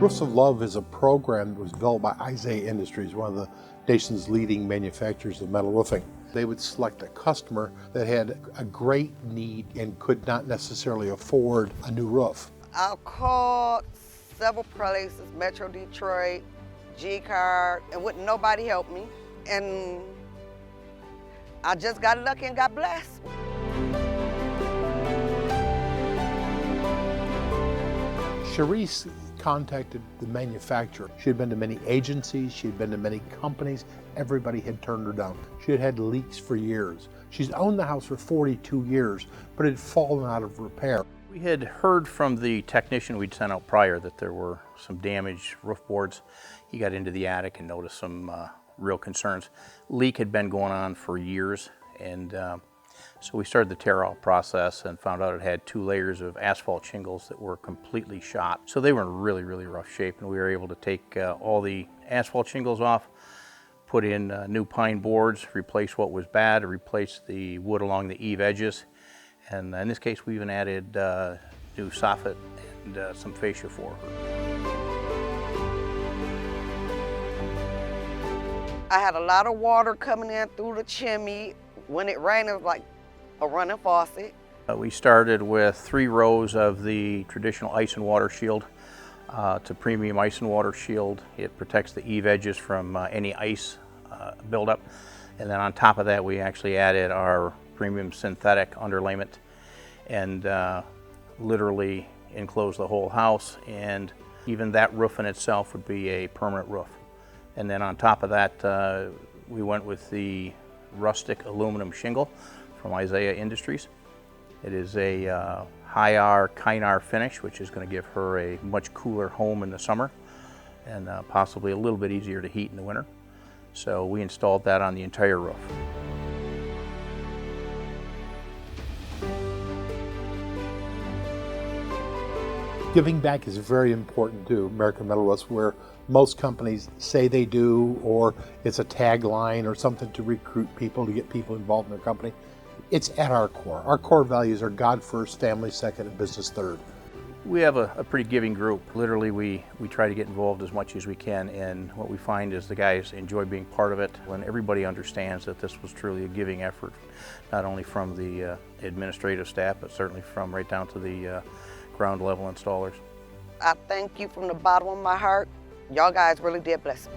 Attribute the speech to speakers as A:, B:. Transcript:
A: Roofs of Love is a program that was developed by Isaiah Industries, one of the nation's leading manufacturers of metal roofing. They would select a customer that had a great need and could not necessarily afford a new roof.
B: I called several places, Metro Detroit, G-Card, and wouldn't nobody help me. And I just got lucky and got blessed.
A: Sharise contacted the manufacturer. She had been to many agencies, she had been to many companies. Everybody had turned her down. She had had leaks for years. She's owned the house for 42 years, but it had fallen out of repair.
C: We had heard from the technician we'd sent out prior that there were some damaged roof boards. He got into the attic and noticed some real concerns. Leak had been going on for years, and so we started the tear-out process and found out it had 2 layers of asphalt shingles that were completely shot. So they were in really, really rough shape, and we were able to take all the asphalt shingles off, put in new pine boards, replace what was bad, replace the wood along the eave edges, and in this case we even added new soffit and some fascia for her.
B: I had a lot of water coming in through the chimney. When it rained, it was like a running faucet.
C: We started with 3 rows of the traditional ice and water shield to premium ice and water shield. It protects the eave edges from any ice buildup. And then on top of that, we actually added our premium synthetic underlayment and literally enclosed the whole house. And even that roof in itself would be a permanent roof. And then on top of that, we went with the Rustic aluminum shingle from Isaiah Industries. It is a high R Kynar finish, which is going to give her a much cooler home in the summer and possibly a little bit easier to heat in the winter. So we installed that on the entire roof.
A: Giving back is very important to American Metal Roofs, where most companies say they do, or it's a tagline or something to recruit people, to get people involved in their company. It's at our core. Our core values are God first, family second, and business third.
C: We have a pretty giving group. Literally, we try to get involved as much as we can, and what we find is the guys enjoy being part of it. When everybody understands that this was truly a giving effort, not only from the administrative staff, but certainly from right down to the ground level installers.
B: I thank you from the bottom of my heart. Y'all guys really did bless me.